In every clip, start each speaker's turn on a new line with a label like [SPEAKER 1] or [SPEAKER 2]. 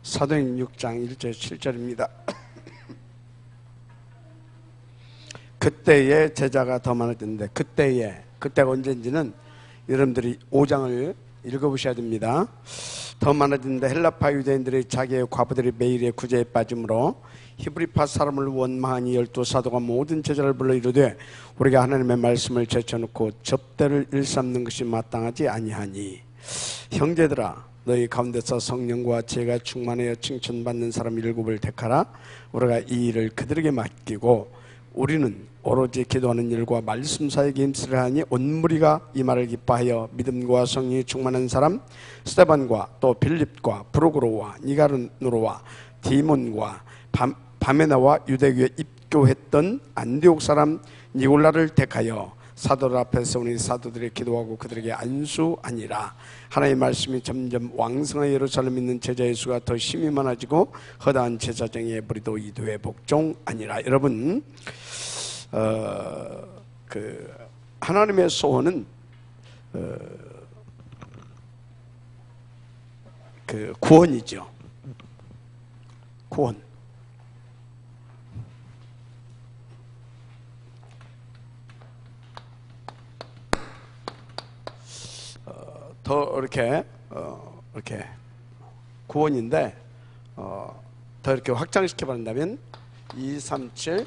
[SPEAKER 1] 사도행 6장 1절 7절입니다. 그때의 제자가 더 많아졌는데, 그때가 언제인지는 여러분들이 5장을 읽어보셔야 됩니다. 더 많아졌는데 헬라파 유대인들의 자기의 과부들이 매일의 구제에 빠짐으로 히브리파 사람을 원망하니 12사도가 모든 제자를 불러 이르되 우리가 하나님의 말씀을 제쳐놓고 접대를 일삼는 것이 마땅하지 아니하니, 형제들아 너희 가운데서 성령과 지혜가 충만하여 칭찬받는 사람 7을 택하라. 우리가 이 일을 그들에게 맡기고 우리는 오로지 기도하는 일과 말씀 사이에 힘쓰려 하니 온 무리가 이 말을 기뻐하여 믿음과 성령이 충만한 사람 스데반과 또 빌립과 프로고로와 니가르노로와 디몬과 바메나와 유대교에 입교했던 안디옥 사람 니골라를 택하여 사도들 앞에 세우니 사도들이 기도하고 그들에게 안수하니라. 하나님의 말씀이 점점 왕성한 예루살렘에 있는 제자의 수가 더 심히 많아지고 허다한 제사장의 무리도 이도의 복종하니라. 여러분, 하나님의 소원은 구원이죠. 구원. 더 이렇게 구원인데 더 이렇게 확장시켜 본다면 237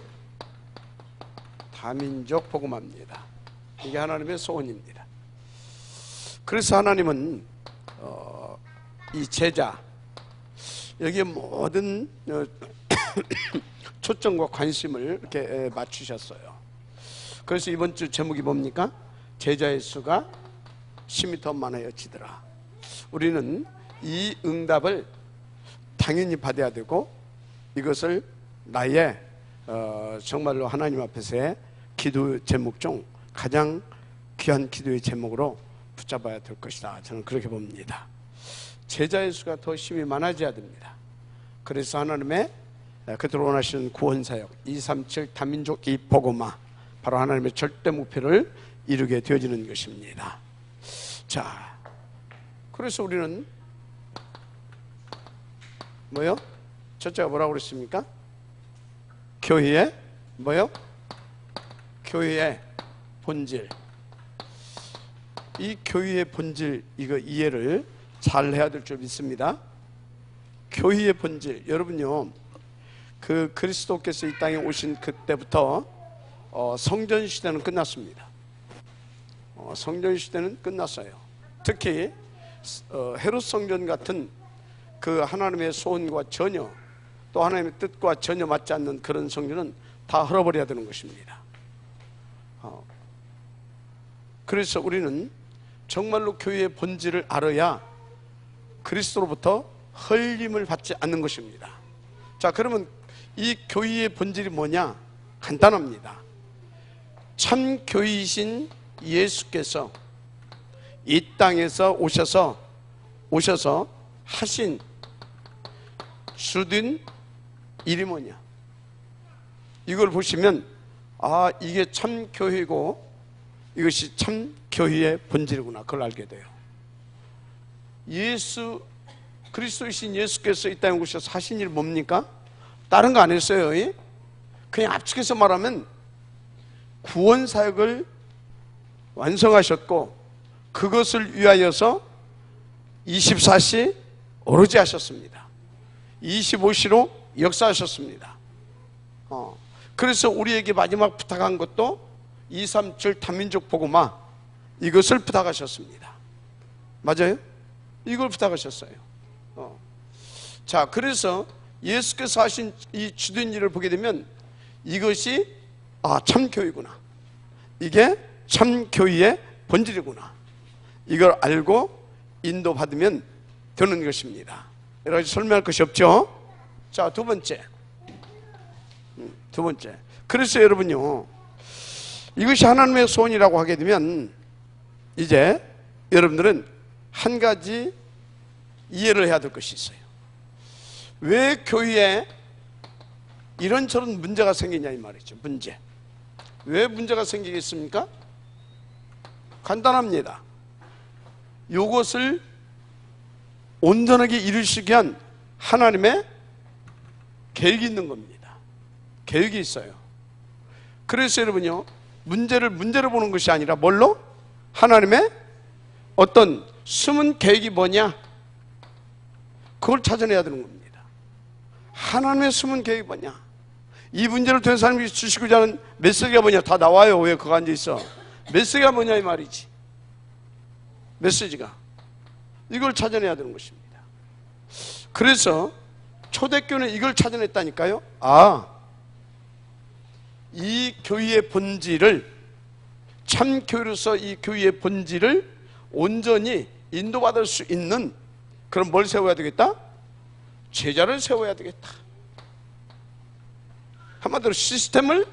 [SPEAKER 1] 다민족 복음화입니다. 이게 하나님의 소원입니다. 그래서 하나님은 이 제자 여기에 모든 초점과 관심을 이렇게 맞추셨어요. 그래서 이번 주 제목이 뭡니까? 제자의 수가 심히 더 많아지더라. 우리는 이 응답을 당연히 받아야 되고 이것을 나의 정말로 하나님 앞에서의 기도 제목 중 가장 귀한 기도의 제목으로 붙잡아야 될 것이다. 저는 그렇게 봅니다. 제자의 수가 더 심히 많아져야 됩니다. 그래서 하나님의 그들을 원하시는 구원사역 237 다민족 이 복음화, 바로 하나님의 절대 목표를 이루게 되어지는 것입니다. 자, 그래서 우리는 뭐요? 첫째가 뭐라고 그랬습니까? 교회의 뭐요? 교회의 본질. 이 교회의 본질, 이거 이해를 잘 해야 될 줄 믿습니다. 교회의 본질, 여러분요, 그 그리스도께서 이 땅에 오신 그때부터 성전 시대는 끝났습니다. 성전 시대는 끝났어요. 특히 헤롯 성전 같은 그 하나님의 소원과 전혀, 또 하나님의 뜻과 전혀 맞지 않는 그런 성전은 다 헐어버려야 되는 것입니다. 그래서 우리는 정말로 교회의 본질을 알아야 그리스도로부터 헐림을 받지 않는 것입니다. 자, 그러면 이 교회의 본질이 뭐냐? 간단합니다. 참 교회이신 예수께서 이 땅에서 오셔서 하신 주된 일이 뭐냐? 이걸 보시면 이게 참 교회고 이것이 참 교회의 본질이구나, 그걸 알게 돼요. 그리스도이신 예수께서 이 땅에 오셔서 하신 일 뭡니까? 다른 거 안 했어요. 그냥 압축해서 말하면 구원 사역을 완성하셨고 그것을 위하여서 24시 오로지 하셨습니다. 25시로 역사하셨습니다. 그래서 우리에게 마지막 부탁한 것도 237 다민족 복음화, 이것을 부탁하셨습니다. 맞아요? 이걸 부탁하셨어요. 자, 그래서 예수께서 하신 이 주된 일을 보게 되면 이것이 참 교회구나, 이게 참 교회의 본질이구나, 이걸 알고 인도받으면 되는 것입니다. 여러 가지 설명할 것이 없죠. 자, 두 번째. 그래서 여러분요, 이것이 하나님의 소원이라고 하게 되면 이제 여러분들은 한 가지 이해를 해야 될 것이 있어요. 왜 교회에 이런저런 문제가 생기냐 이 말이죠. 문제. 왜 문제가 생기겠습니까? 간단합니다. 이것을 온전하게 이루시기 위한 하나님의 계획이 있는 겁니다. 계획이 있어요. 그래서 여러분요, 문제를 문제로 보는 것이 아니라 뭘로? 하나님의 어떤 숨은 계획이 뭐냐? 그걸 찾아내야 되는 겁니다. 하나님의 숨은 계획이 뭐냐? 이 문제를 통해 하나님이 주시고자 하는 메시지가 뭐냐? 다 나와요. 왜 그거 앉아있어? 메시지가 뭐냐 이 말이지. 메시지가 이걸 찾아내야 되는 것입니다. 그래서 초대교회는 이걸 찾아냈다니까요. 이 교회의 본질을, 참 교회로서 이 교회의 본질을 온전히 인도받을 수 있는 그런 뭘 세워야 되겠다? 제자를 세워야 되겠다. 한마디로 시스템을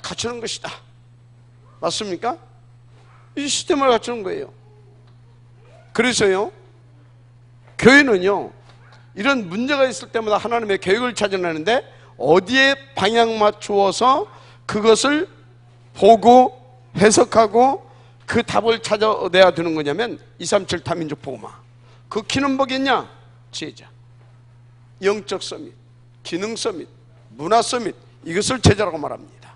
[SPEAKER 1] 갖추는 것이다. 맞습니까? 이 시스템을 갖추는 거예요. 그래서요, 교회는요, 이런 문제가 있을 때마다 하나님의 계획을 찾아내는데 어디에 방향 맞추어서 그것을 보고 해석하고 그 답을 찾아내야 되는 거냐면 237 다민족 복음화. 그 키는 뭐겠냐? 제자. 영적 서밋, 기능 서밋, 문화 서밋, 이것을 제자라고 말합니다.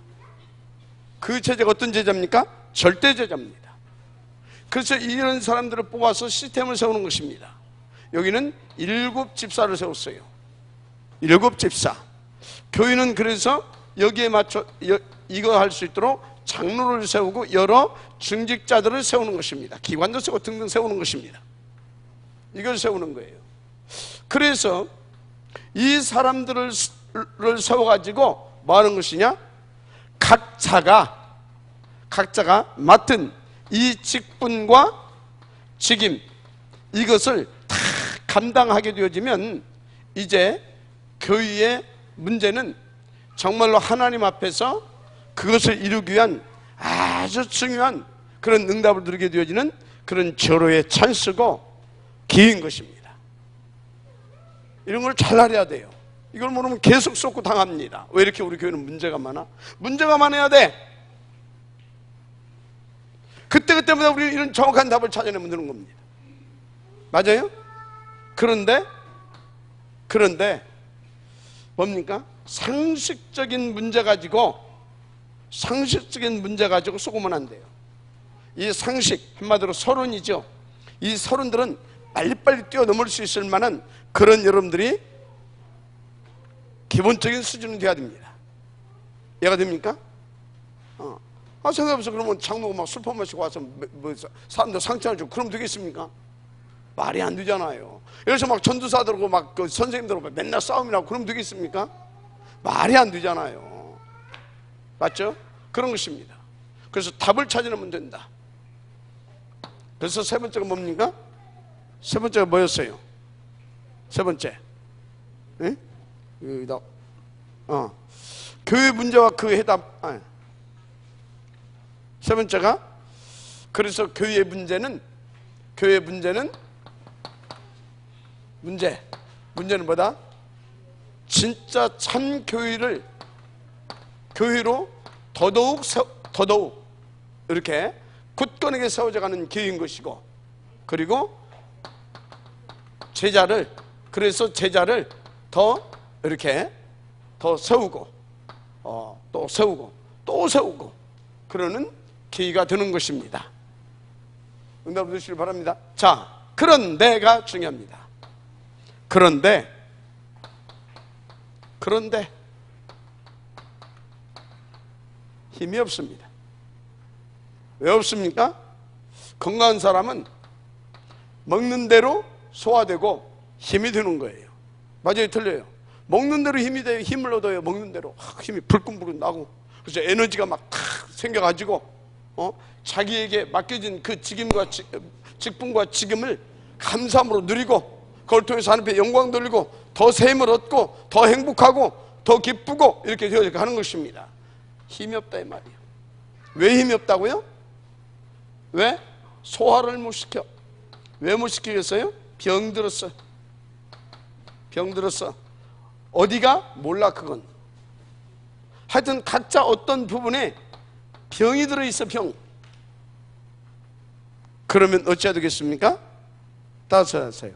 [SPEAKER 1] 그 제자가 어떤 제자입니까? 절대 제자입니다. 그래서 이런 사람들을 뽑아서 시스템을 세우는 것입니다. 여기는 7 집사를 세웠어요. 7 집사. 교회는 그래서 여기에 맞춰 이거 할 수 있도록 장로를 세우고 여러 중직자들을 세우는 것입니다. 기관도 세우고 등등 세우는 것입니다. 이걸 세우는 거예요. 그래서 이 사람들을 세워가지고 뭐 하는 것이냐? 각자가 맡은 이 직분과 직임, 이것을 다 감당하게 되어지면 이제 교회의 문제는 정말로 하나님 앞에서 그것을 이루기 위한 아주 중요한 그런 응답을 누리게 되어지는 그런 절호의 찬스고 기회인 것입니다. 이런 걸 잘 알아야 돼요. 이걸 모르면 계속 쏟고 당합니다. 왜 이렇게 우리 교회는 문제가 많아? 문제가 많아야 돼. 그때마다 우리 이런 정확한 답을 찾아내면 되는 겁니다. 맞아요? 그런데 뭡니까? 상식적인 문제 가지고 쏘고면 안 돼요. 이 상식, 한마디로 서론이죠. 이 서론들은 빨리빨리 뛰어넘을 수 있을 만한 그런 여러분들이 기본적인 수준이 돼야 됩니다. 이해가 됩니까? 생각해보세요. 그러면 장로가 막 술 퍼마시고 와서 사람들 상처를 주고 그러면 되겠습니까? 말이 안 되잖아요. 여기서 막 전도사들하고 막 그 선생님들하고 맨날 싸움이나고 그러면 되겠습니까? 말이 안 되잖아요. 맞죠? 그런 것입니다. 그래서 답을 찾으면 된다. 그래서 세 번째가 뭡니까? 세 번째가 뭐였어요? 세 번째, 예? 여기다 교회 문제와 그 해답. 세 번째가, 그래서 교회의 문제는 문제는 뭐다? 진짜 참 교회로 더더욱 이렇게 굳건하게 세워져가는 교회인 것이고, 그리고 그래서 제자를 더 이렇게 더 세우고 또 세우고 그러는 계기가 되는 것입니다. 응답 주시길 바랍니다. 자, 그런데가 중요합니다. 그런데 힘이 없습니다. 왜 없습니까? 건강한 사람은 먹는 대로 소화되고 힘이 되는 거예요. 맞아요, 틀려요? 먹는 대로 힘이 돼요. 힘을 얻어요. 먹는 대로 힘이 불끈불끈 나고, 그래서 에너지가 막 생겨가지고 자기에게 맡겨진 그 직분과 직임을 감사함으로 누리고, 그걸 통해서 하나님께 영광 돌리고 더 샘을 얻고 더 행복하고 더 기쁘고 이렇게 되어져 가는 것입니다. 힘이 없다 이 말이에요. 왜 힘이 없다고요? 왜? 소화를 못 시켜. 왜 못 시키겠어요? 병들었어. 어디가? 몰라. 그건 하여튼 각자 어떤 부분에 병이 들어있어. 병. 그러면 어찌해야 되겠습니까? 따라서 하세요.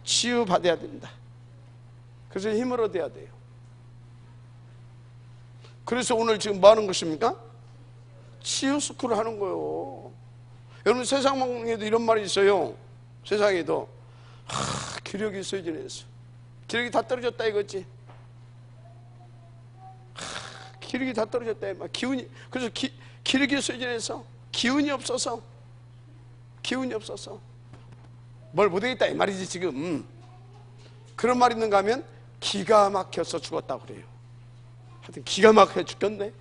[SPEAKER 1] 치유받아야 된다. 그래서 힘을 얻어야 돼요. 그래서 오늘 지금 뭐 하는 것입니까? 치유 스쿨을 하는 거예요. 여러분 세상에도 이런 말이 있어요. 세상에도 기력이 쇠진해서 기력이 다 떨어졌다 이거지. 기력이 다 떨어졌다. 막 기운이, 그래서 기력이 쇠진해서 기운이 없어서 뭘 못하겠다 이 말이지 지금. 그런 말 있는가 하면 기가 막혀서 죽었다 그래요. 하여튼 기가 막혀 죽겠네,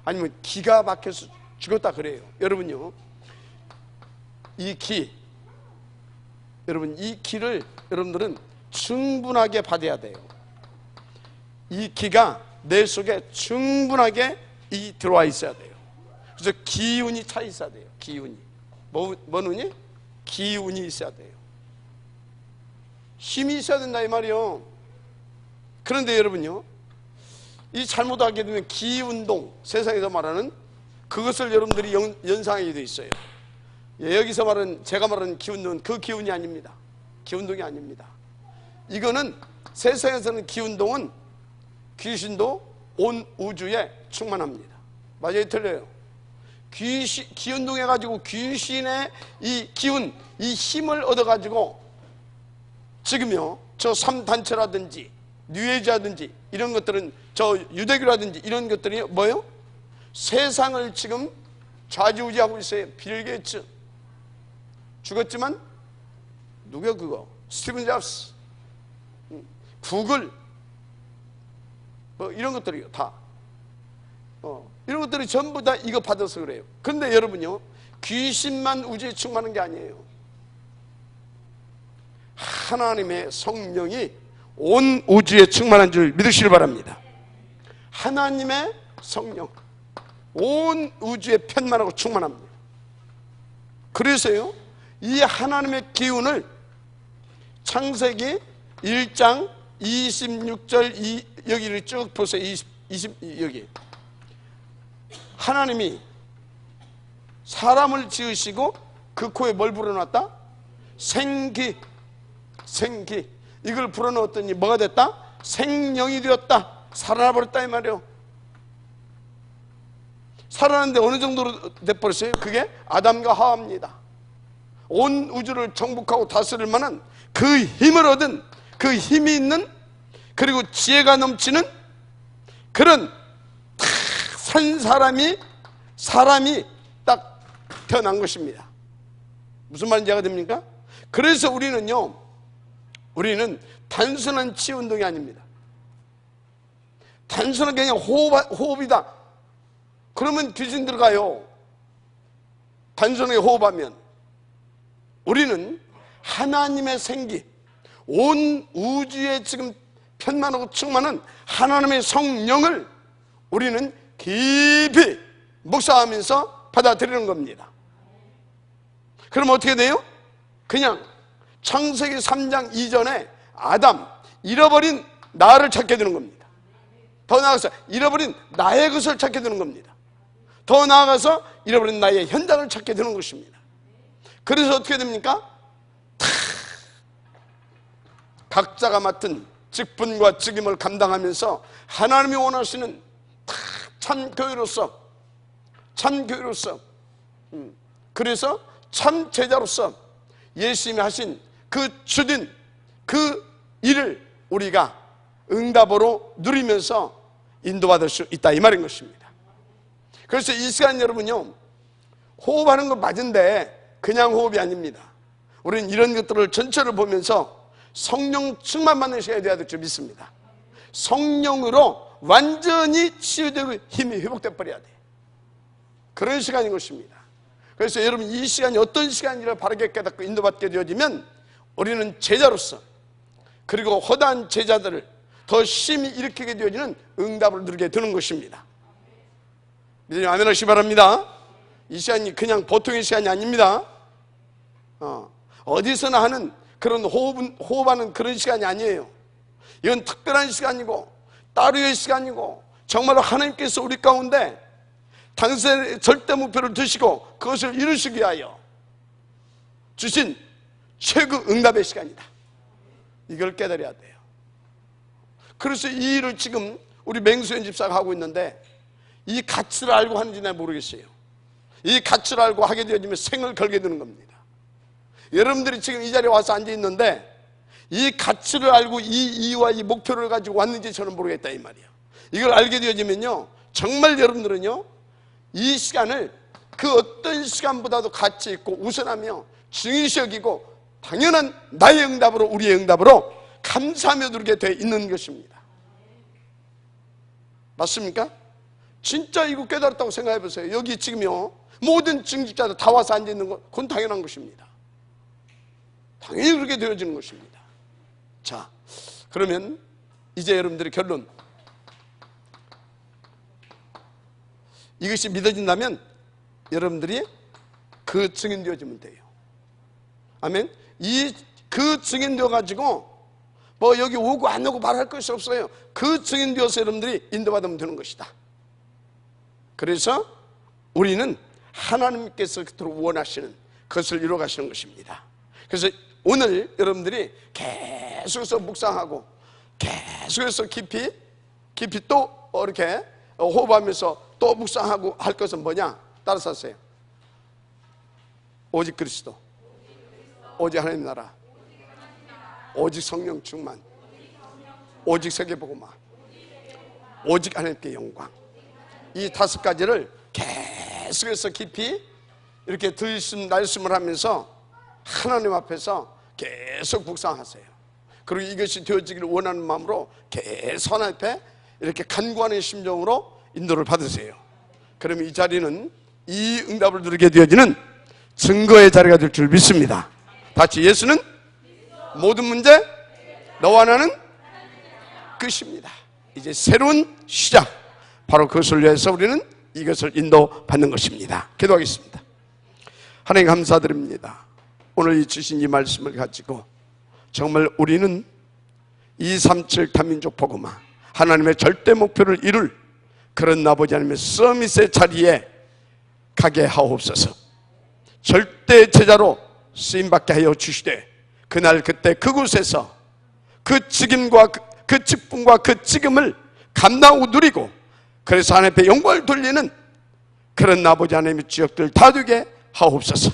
[SPEAKER 1] 아니면 기가 막혀서 죽었다 그래요. 여러분요, 여러분 이 기를 여러분들은 충분하게 받아야 돼요. 이 기가 내 속에 충분하게 들어와 있어야 돼요. 그래서 기운이 차 있어야 돼요. 기운이 뭐 눈이? 기운이 있어야 돼요. 힘이 있어야 된다 이 말이요. 그런데 여러분요, 이 잘못하게 되면 기운동, 세상에서 말하는 그것을 여러분들이 연상하게 돼 있어요. 여기서 말하는, 제가 말하는 기운동은 그 기운이 아닙니다. 기운동이 아닙니다. 이거는 세상에서는 기운동은 귀신도 온 우주에 충만합니다. 맞아요, 틀려요? 기운동 해가지고 귀신의 이 기운, 이 힘을 얻어가지고 지금요, 저 3단체라든지 뉴에이지라든지 이런 것들은, 저 유대교라든지 이런 것들이 뭐예요? 세상을 지금 좌지우지하고 있어요. 빌 게이츠 죽었지만 누구야 그거? 스티븐 잡스, 구글, 뭐 이런 것들이요 다. 이런 것들이 전부 다 이거 받아서 그래요. 그런데 여러분요, 귀신만 우주에 충만한 게 아니에요. 하나님의 성령이 온 우주에 충만한 줄 믿으시길 바랍니다. 하나님의 성령 온 우주에 편만하고 충만합니다. 그래서요, 이 하나님의 기운을 창세기 1장 26절 여기를 쭉 보세요. 20 여기 하나님이 사람을 지으시고 그 코에 뭘 불어넣었다? 생기. 이걸 불어넣었더니 뭐가 됐다? 생명이 되었다. 살아나버렸다 이 말이에요. 살아났는데 어느 정도로 돼버렸어요? 그게 아담과 하와입니다. 온 우주를 정복하고 다스릴 만한 그 힘을 얻은, 그 힘이 있는, 그리고 지혜가 넘치는 그런 산 사람이 딱 태어난 것입니다. 무슨 말인지 이해가 됩니까? 그래서 우리는 단순한 치유 운동이 아닙니다. 단순하게 그냥 호흡이다 그러면 귀신 들어가요. 단순하게 호흡하면. 우리는 하나님의 생기, 온 우주에 지금 편만하고 충만한 하나님의 성령을 우리는 깊이 묵상하면서 받아들이는 겁니다. 그럼 어떻게 돼요? 그냥 창세기 3장 이전에 아담, 잃어버린 나를 찾게 되는 겁니다. 더 나아가서 잃어버린 나의 것을 찾게 되는 겁니다. 더 나아가서 잃어버린 나의 현장을 찾게 되는 것입니다. 그래서 어떻게 됩니까? 각자가 맡은 직분과 직임을 감당하면서 하나님이 원하시는 참 교회로서, 그래서 참 제자로서 예수님이 하신 그 주된 그 일을 우리가 응답으로 누리면서 인도받을 수 있다 이 말인 것입니다. 그래서 이 시간 여러분요, 호흡하는 건 맞은데 그냥 호흡이 아닙니다. 우리는 이런 것들을 전체를 보면서 성령 충만 받으셔야 될 줄 믿습니다. 성령으로 완전히 치유되고 힘이 회복돼 버려야 돼요. 그런 시간인 것입니다. 그래서 여러분 이 시간이 어떤 시간인지를 바르게 깨닫고 인도받게 되어지면 우리는 제자로서, 그리고 허다한 제자들을 더 심히 일으키게 되어지는 응답을 누리게 되는 것입니다. 믿으면 아멘 하시기 바랍니다. 이 시간이 그냥 보통의 시간이 아닙니다. 어디서나 하는 그런 호흡하는 그런 시간이 아니에요. 이건 특별한 시간이고 따르의 시간이고, 정말로 하나님께서 우리 가운데 당신의 절대 목표를 두시고 그것을 이루시기 위하여 주신 최고 응답의 시간이다. 이걸 깨달아야 돼요. 그래서 이 일을 지금 우리 맹수현 집사가 하고 있는데, 이 가치를 알고 하는지 난 모르겠어요. 이 가치를 알고 하게 되어지면 생을 걸게 되는 겁니다. 여러분들이 지금 이 자리에 와서 앉아 있는데 이 가치를 알고 이 이유와 이 목표를 가지고 왔는지 저는 모르겠다 이 말이에요. 이걸 알게 되어지면요, 정말 여러분들은요, 이 시간을 그 어떤 시간보다도 가치 있고 우선하며 중요시 여기고 당연한 나의 응답으로, 우리의 응답으로 감사하며 누리게 돼 있는 것입니다. 맞습니까? 진짜 이거 깨달았다고 생각해 보세요. 여기 지금요, 모든 증직자들 다 와서 앉아 있는 건 그건 당연한 것입니다. 당연히 그렇게 되어지는 것입니다. 자, 그러면 이제 여러분들의 결론, 이것이 믿어진다면 여러분들이 그 증인 되어지면 돼요. 아멘. 그 증인 되어 가지고 뭐 여기 오고 안 오고 말할 것이 없어요. 그 증인 되어서 여러분들이 인도받으면 되는 것이다. 그래서 우리는 하나님께서 그토록 원하시는 그것을 이루어 가시는 것입니다. 그래서 오늘 여러분들이 계속해서 묵상하고 계속해서 깊이 또 이렇게 호흡하면서 또 묵상하고 할 것은 뭐냐? 따라서 하세요. 오직 그리스도, 오직 하나님 나라, 오직 성령 충만, 오직 세계복음화, 오직 하나님께 영광. 이 5가지를 계속해서 깊이 이렇게 들숨 하면서 하나님 앞에서 계속 묵상하세요. 그리고 이것이 되어지기를 원하는 마음으로 계속 하나님 앞에 이렇게 간구하는 심정으로 인도를 받으세요. 그러면 이 자리는 이 응답을 누리게 되어지는 증거의 자리가 될 줄 믿습니다. 같이 예수는 모든 문제 너와 나는 끝입니다. 이제 새로운 시작, 바로 그것을 위해서 우리는 이것을 인도받는 것입니다. 기도하겠습니다. 하나님 감사드립니다. 오늘 이 주신 이 말씀을 가지고 정말 우리는 237 다민족 복음화 하나님의 절대 목표를 이룰 그런 아버지 하나님의 서밋의 자리에 가게 하옵소서. 절대 제자로 쓰임받게 하여 주시되 그날 그때 그곳에서 그 직임과 그 직분과 그 직임을 감당하고 누리고 그래서 하나님 앞에 영광을 돌리는 그런 아버지 하나님의 지역들 다 되게 하옵소서.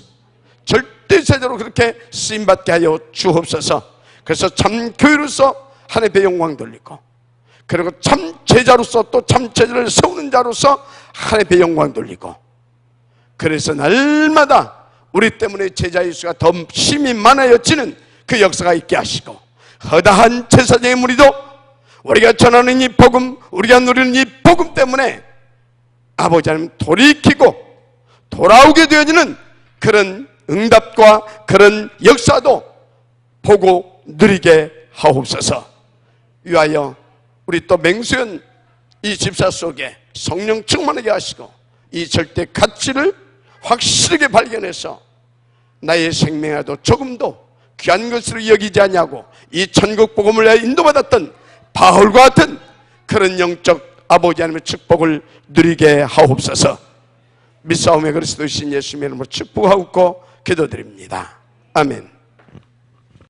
[SPEAKER 1] 절대 제자로 그렇게 쓰임받게 하여 주옵소서. 그래서 참 교회로서 하나님 앞에 영광 돌리고 그리고 참 제자로서 또 참 제자를 세우는 자로서 하나님 앞에 영광 돌리고 그래서 날마다 우리 때문에 제자의 수가 더 심히 많아져지는 그 역사가 있게 하시고 허다한 제사장의 무리도 우리가 전하는 이 복음, 우리가 누리는 이 복음 때문에 아버지 하나님 돌이키고 돌아오게 되어지는 그런 응답과 그런 역사도 보고 누리게 하옵소서. 위하여 우리 또 맹수현 이 집사 속에 성령 충만하게 하시고 이 절대 가치를 확실하게 발견해서 나의 생명에도 조금도 귀한 것으로 여기지 않냐고 이 천국 복음을 위하여 인도받았던 바울과 같은 그런 영적 아버지 하나님의 축복을 누리게 하옵소서. 믿사오며 그리스도이신 예수님의 이름으로 축복하옵고 기도드립니다. 아멘.